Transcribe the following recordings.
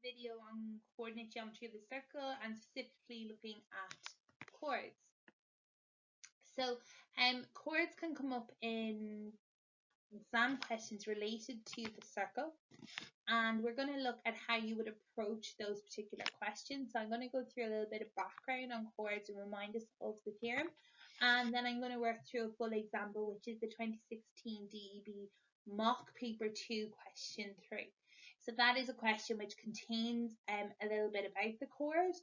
video on coordinate geometry of the circle and specifically looking at chords. So chords can come up in exam questions related to the circle, and we're going to look at how you would approach those particular questions. So I'm going to go through a little bit of background on chords and remind us of the theorem, and then I'm going to work through a full example, which is the 2016 DEB Mock Paper 2 question 3. So that is a question which contains a little bit about the chord.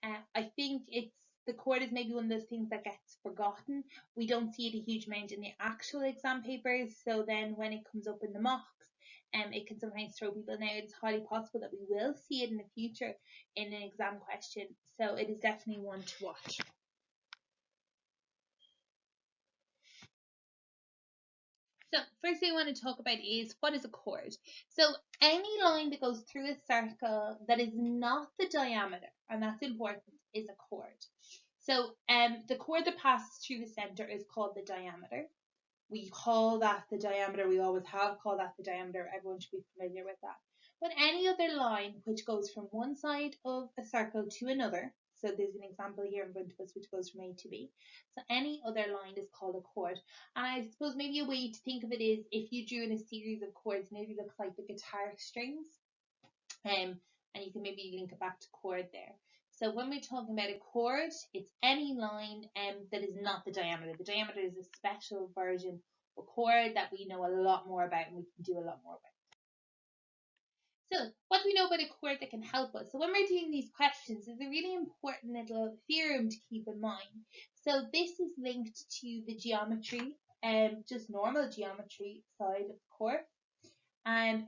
I think the chord is maybe one of those things that gets forgotten. We don't see it a huge amount in the actual exam papers, so then when it comes up in the mocks, it can sometimes throw people. Now it's highly possible that we will see it in the future in an exam question, so it is definitely one to watch. So first thing I want to talk about is, what is a chord? So any line that goes through a circle that is not the diameter, and that's important, is a chord. So the chord that passes through the center is called the diameter. We call that the diameter. We always have called that the diameter. Everyone should be familiar with that. But any other line which goes from one side of a circle to another, so there's an example here in front of us which goes from A to B. So any other line is called a chord. And I suppose maybe a way to think of it is, if you drew in a series of chords, maybe looks like the guitar strings. And you can maybe link it back to chord there. So when we're talking about a chord, it's any line that is not the diameter. The diameter is a special version of chord that we know a lot more about and we can do a lot more with. So what do we know about a chord that can help us? So when we're doing these questions, there's a really important little theorem to keep in mind. So this is linked to the geometry, just normal geometry side of the chord.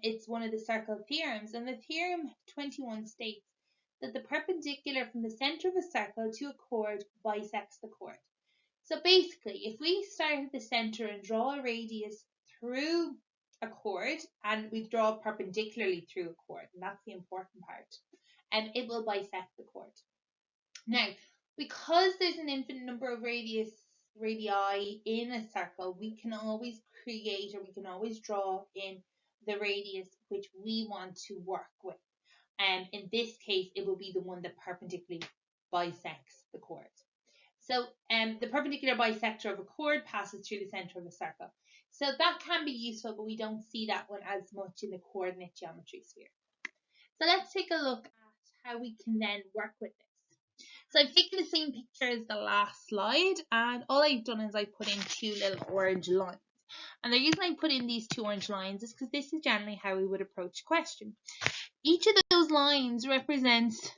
It's one of the circle theorems, and the theorem 21 states that the perpendicular from the center of a circle to a chord bisects the chord. So basically, if we start at the center and draw a radius through a chord, and we draw perpendicularly through a chord, and that's the important part, it will bisect the chord. Now, because there's an infinite number of radii in a circle, we can always create, or we can always draw in the radius which we want to work with. In this case, it will be the one that perpendicularly bisects the chord. So the perpendicular bisector of a chord passes through the center of a circle. So that can be useful, but we don't see that one as much in the coordinate geometry sphere. So let's take a look at how we can then work with this. So I've taken the same picture as the last slide, and all I've done is I put in two little orange lines. And the reason I put in these two orange lines is because this is generally how we would approach a question. Each of those lines represents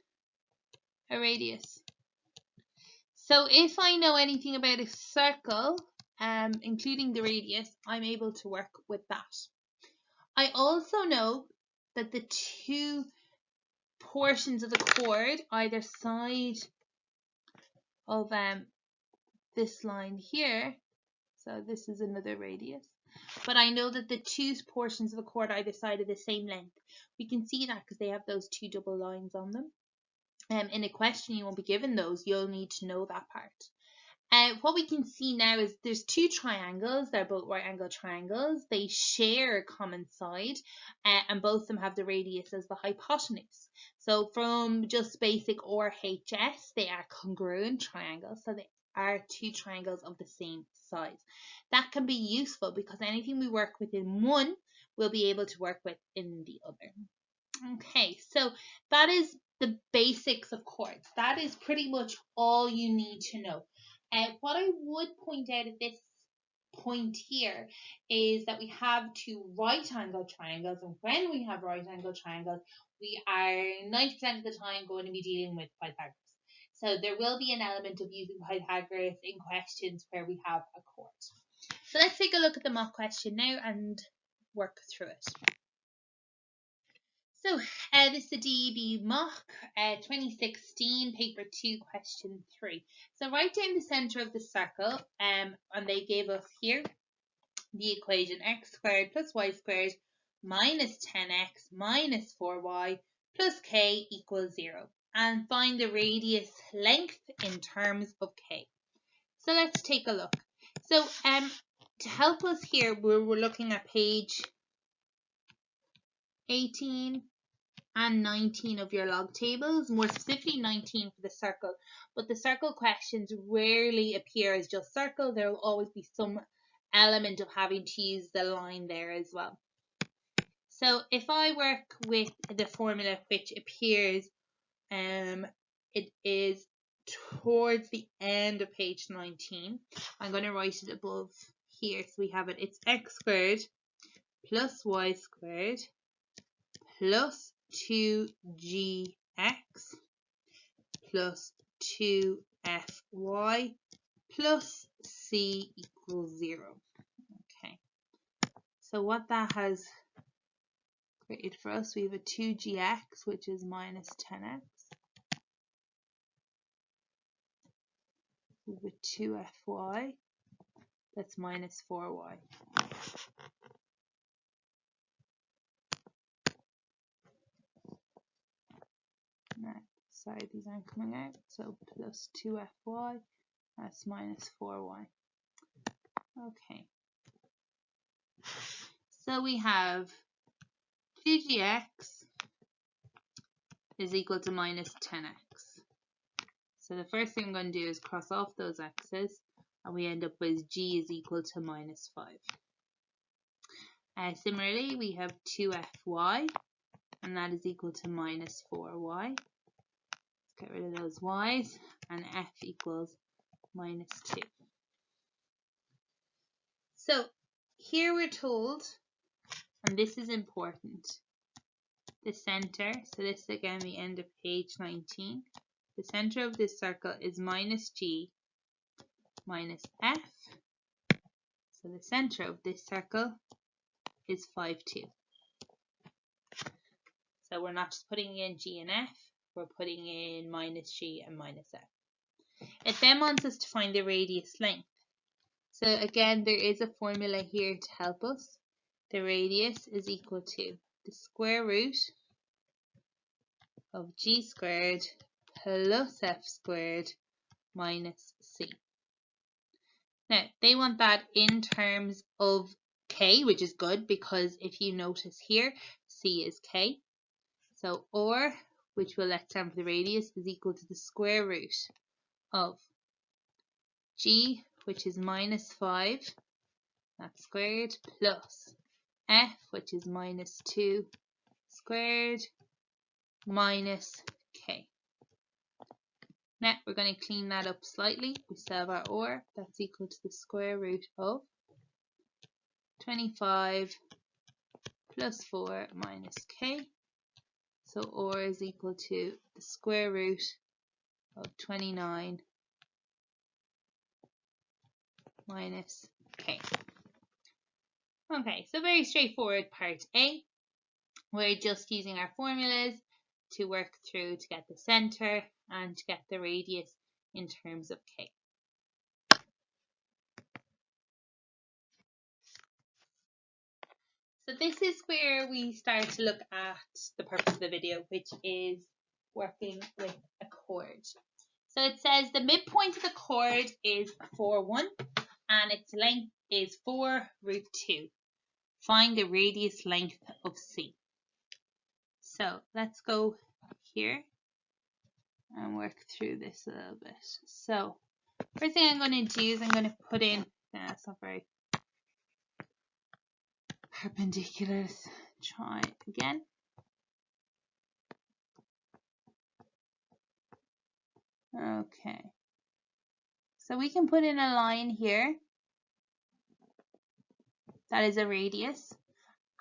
a radius. So if I know anything about a circle, including the radius, I'm able to work with that. I also know that the two portions of the chord, either side of this line here, so this is another radius, but I know that the two portions of the chord either side are the same length. We can see that because they have those two double lines on them. In a question, you won't be given those. You'll need to know that part. What we can see now is there's two triangles. They're both right angle triangles. They share a common side, and both of them have the radius as the hypotenuse. So from just basic RHS, they are congruent triangles. So they are two triangles of the same size. That can be useful because anything we work with in one, we'll be able to work with in the other. Okay, so that is the basics of chords. That is pretty much all you need to know. What I would point out at this point here is that we have two right angle triangles, and when we have right angle triangles, we are 90% of the time going to be dealing with Pythagoras. So there will be an element of using Pythagoras in questions where we have a chord. So let's take a look at the mock question now and work through it. So this is the DEB Mock 2016 paper 2 question 3. So write down the center of the circle, and they gave us here the equation x squared plus y squared minus 10x minus 4y plus k equals 0, and find the radius length in terms of k. So let's take a look. So to help us here, we're looking at page 18 and 19 of your log tables, more specifically 19 for the circle. But the circle questions rarely appear as just circle. There will always be some element of having to use the line there as well. So if I work with the formula which appears, it is towards the end of page 19. I'm going to write it above here. So we have it. It's x squared plus y squared plus 2gx plus 2fy plus c equals 0. Okay. So what that has created for us, we have a 2gx, which is minus 10x. We have a 2fy, that's minus 4y. Sorry, these aren't coming out. So plus 2fy, that's minus 4y. Okay. So we have 2gx is equal to minus 10x. So the first thing I'm going to do is cross off those x's, and we end up with g is equal to minus 5. Similarly, we have 2fy, and that is equal to minus 4y. Let's get rid of those y's, and f equals minus 2. So here we're told, and this is important, the center, so this is again the end of page 19, the center of this circle is minus g minus f, so the center of this circle is 5, 2. So we're not just putting in g and f, we're putting in minus g and minus f. It then wants us to find the radius length. So again, there is a formula here to help us. The radius is equal to the square root of g squared plus f squared minus c. Now, they want that in terms of k, which is good because if you notice here, c is k. So or, which will let stand for the radius, is equal to the square root of g, which is minus 5, that's squared, plus f, which is minus 2 squared, minus k. Now we're going to clean that up slightly. We still have our or, that's equal to the square root of 25 plus 4 minus k. So or is equal to the square root of 29 minus k. Okay, so very straightforward part A. We're just using our formulas to work through to get the center and to get the radius in terms of k. So this is where we start to look at the purpose of the video, which is working with a chord. So it says the midpoint of the chord is 4, 1 and its length is 4 root 2. Find the radius length of C. So let's go here and work through this a little bit. So first thing I'm going to do is I'm going to put in, that's not very perpendicular, let's try again. Okay, so we can put in a line here that is a radius,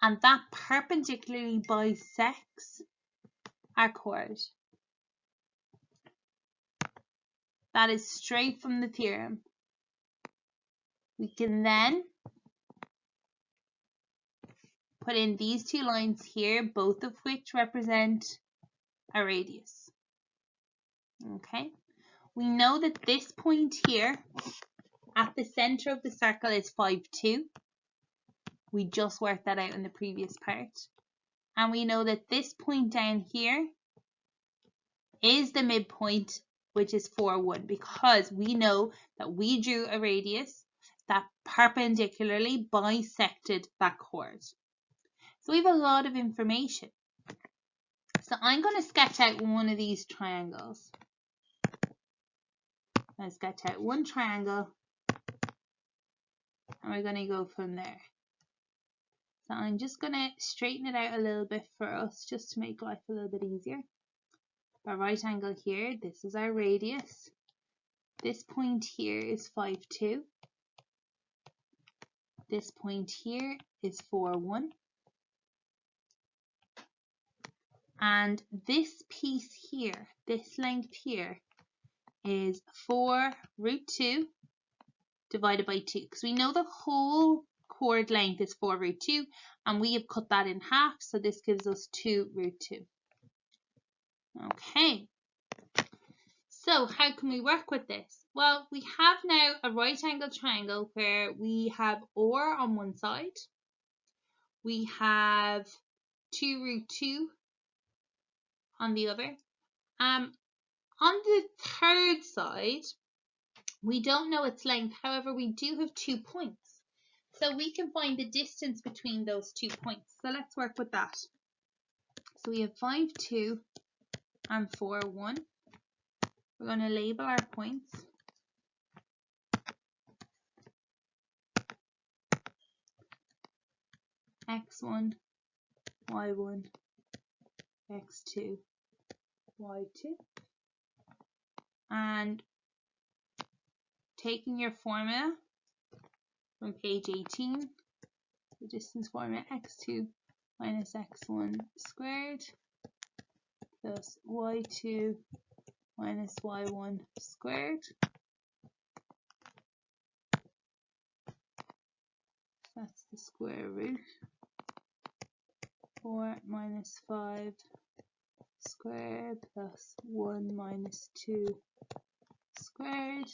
and that perpendicularly bisects our chord. That is straight from the theorem. We can then put in these two lines here, both of which represent a radius. Okay, we know that this point here at the center of the circle is 5, 2. We just worked that out in the previous part. And we know that this point down here is the midpoint, which is 4, 1, because we know that we drew a radius that perpendicularly bisected that chord. So we have a lot of information. So I'm going to sketch out one of these triangles. I'm going to sketch out one triangle, and we're going to go from there. So I'm just going to straighten it out a little bit for us, just to make life a little bit easier. Our right angle here, this is our radius. This point here is 5, 2. This point here is 4, 1. And this piece here, this length here, is 4 root 2 divided by 2. Because we know the whole chord length is 4 root 2, and we have cut that in half, so this gives us 2 root 2. Okay. So how can we work with this? Well, we have now a right angle triangle where we have or on one side, we have 2 root 2 on the other. On the third side, we don't know its length, however we do have 2 points. So we can find the distance between those 2 points. So let's work with that. So we have 5, 2 and 4, 1. We're going to label our points. X1, Y1, X2, Y2. And taking your formula from page 18, the distance formula x2 minus x1 squared plus y2 minus y1 squared. That's the square root. 4 minus 5 squared plus 1 minus 2 squared.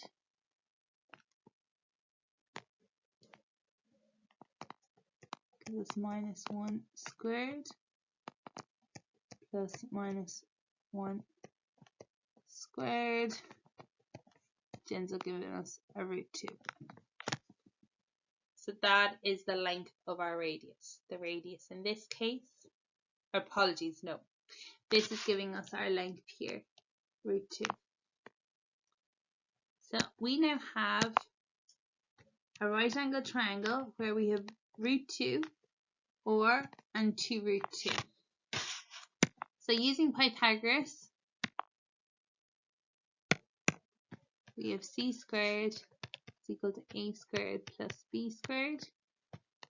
Gives us minus 1 squared plus minus 1 squared, which ends up giving us a root 2. So that is the length of our radius. The radius in this case, apologies, no. This is giving us our length here, root 2. So we now have a right angle triangle where we have root 2 or and 2 root 2. So using Pythagoras, we have c squared is equal to a squared plus b squared,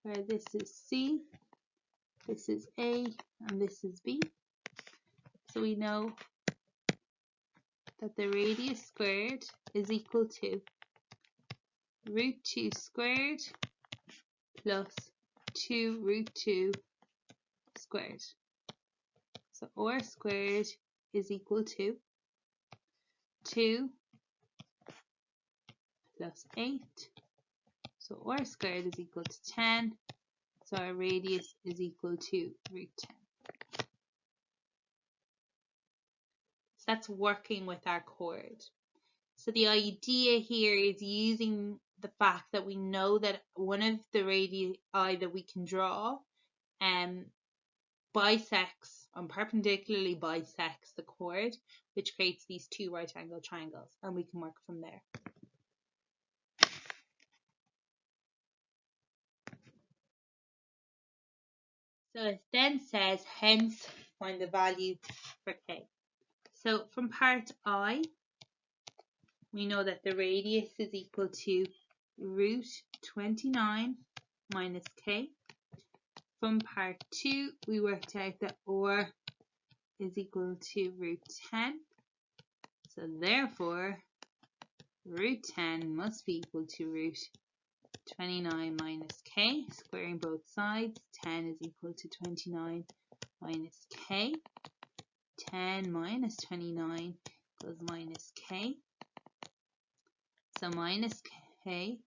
where this is c, this is a, and this is b. So we know that the radius squared is equal to root 2 squared plus 2 root 2 squared. So r squared is equal to 2 plus 8. So r squared is equal to 10. So our radius is equal to root 10. So that's working with our chord. So the idea here is using the fact that we know that one of the radii that we can draw bisects and perpendicularly bisects the chord, which creates these two right angle triangles, and we can work from there. So it then says, hence find the value for k. So from part I, we know that the radius is equal to root 29 minus k. From part 2, we worked out that r is equal to root 10. So therefore, root 10 must be equal to root 29 minus k. Squaring both sides, 10 is equal to 29 minus k. 10 minus 29 equals minus k. So minus k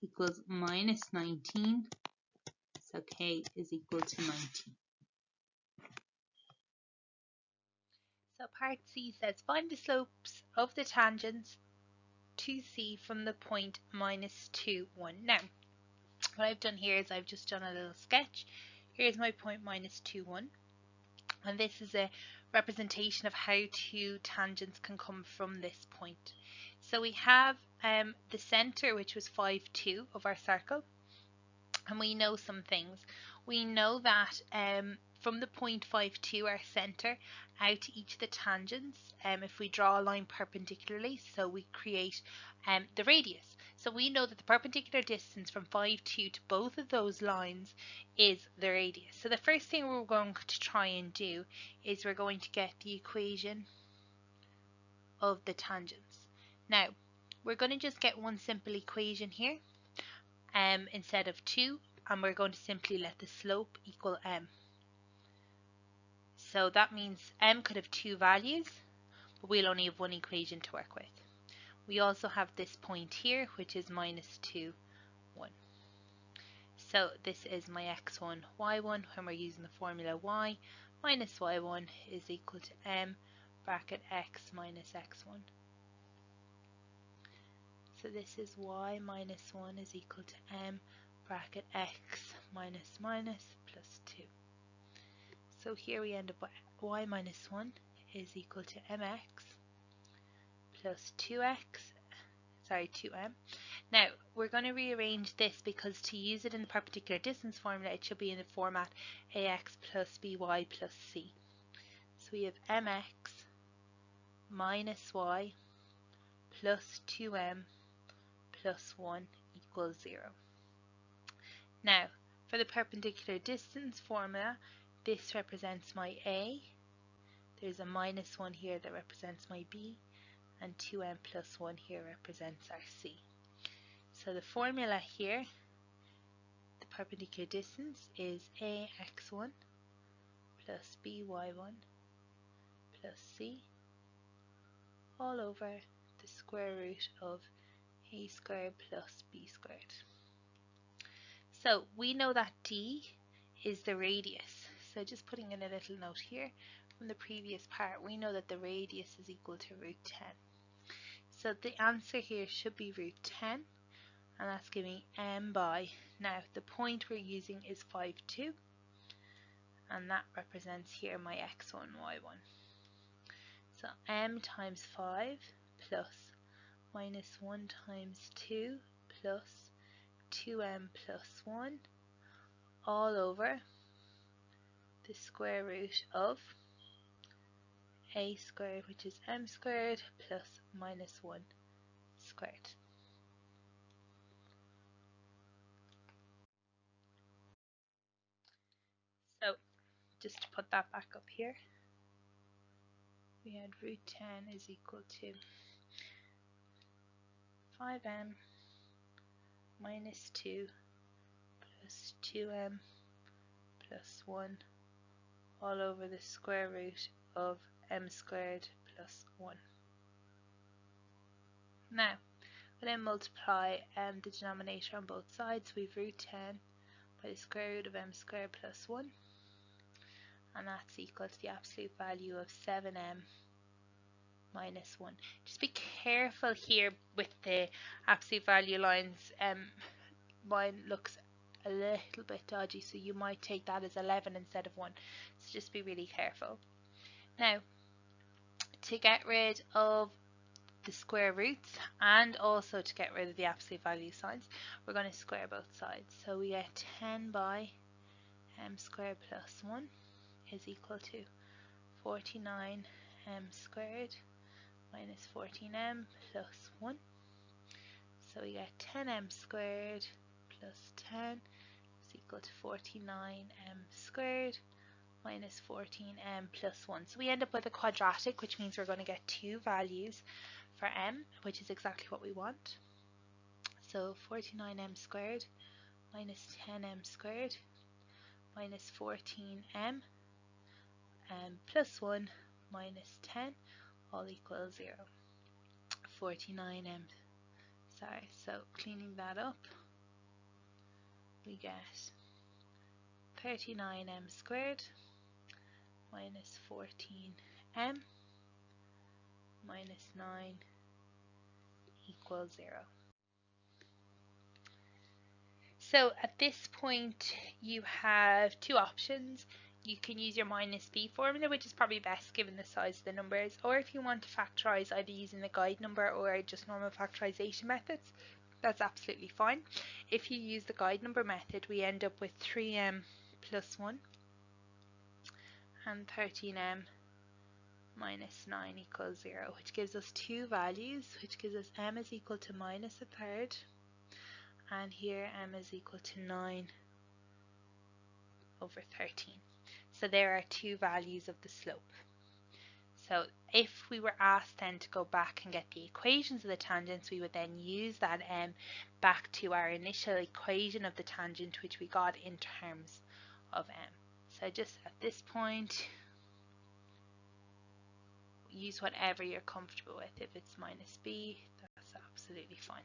equals minus 19. So k is equal to 19. So part C says find the slopes of the tangents to C from the point minus 2, 1. Now, what I've done here is I've just done a little sketch Here's my point minus 2, 1. And this is a representation of how two tangents can come from this point. So we have the center, which was 5, 2 of our circle. And we know some things. We know that from the point 5, 2, our center, out to each of the tangents, if we draw a line perpendicularly, so we create the radius. So we know that the perpendicular distance from 5, 2 to both of those lines is the radius. So the first thing we're going to try and do is we're going to get the equation of the tangents. Now, we're going to just get one simple equation here instead of 2, and we're going to simply let the slope equal m. So that means m could have 2 values, but we'll only have one equation to work with. We also have this point here, which is minus 2, 1. So this is my x1, y1, when we're using the formula y minus y1 is equal to m bracket x minus x1. So this is y minus 1 is equal to m bracket x minus minus plus 2. So here we end up with y minus 1 is equal to mx plus 2m. Now we're going to rearrange this because to use it in the perpendicular distance formula it should be in the format ax plus by plus c. So we have mx minus y plus 2m plus 1 equals 0. Now for the perpendicular distance formula, this represents my a, there's a minus 1 here that represents my b, and 2m plus 1 here represents our c. So the formula here, the perpendicular distance is ax1 plus by1 plus c all over the square root of a squared plus b squared. So we know that d is the radius. So just putting in a little note here from the previous part, we know that the radius is equal to root 10. So the answer here should be root 10, and that's giving m by, now the point we're using is 5, 2, and that represents here my x1, y1. So m times 5 plus minus 1 times 2 plus 2m plus 1 all over the square root of a squared, which is m squared, plus minus 1 squared. So just to put that back up here, we had root 10 is equal to 5m minus 2 plus 2m plus 1 all over the square root of m squared plus 1. Now, we'll then multiply the denominator on both sides. We've root 10 by the square root of m squared plus 1, and that's equal to the absolute value of 7m minus 1. Just be careful here with the absolute value lines. Mine looks a little bit dodgy, so you might take that as 11 instead of 1. So just be really careful. Now, to get rid of the square roots and also to get rid of the absolute value signs, we're going to square both sides. So we get 10 by m squared plus 1 is equal to 49m squared minus 14m plus 1. So we get 10m squared plus 10 is equal to 49m squared minus 14m plus 1. So we end up with a quadratic, which means we're going to get two values for m, which is exactly what we want. So 49m squared minus 10m squared minus 14m plus 1 minus 10 all equals 0. 49m, so cleaning that up, we get 39m squared minus 14m minus 9 equals 0. So at this point you have two options. You can use your minus b formula, which is probably best given the size of the numbers, or if you want to factorize either using the guide number or just normal factorization methods, that's absolutely fine. If you use the guide number method, we end up with 3m plus 1 and 13m minus 9 equals 0, which gives us two values, which gives us m is equal to minus a third, and here m is equal to 9 over 13. So there are two values of the slope. So if we were asked then to go back and get the equations of the tangents, we would then use that m back to our initial equation of the tangent, which we got in terms of m. So just at this point, use whatever you're comfortable with. If it's minus b, that's absolutely fine.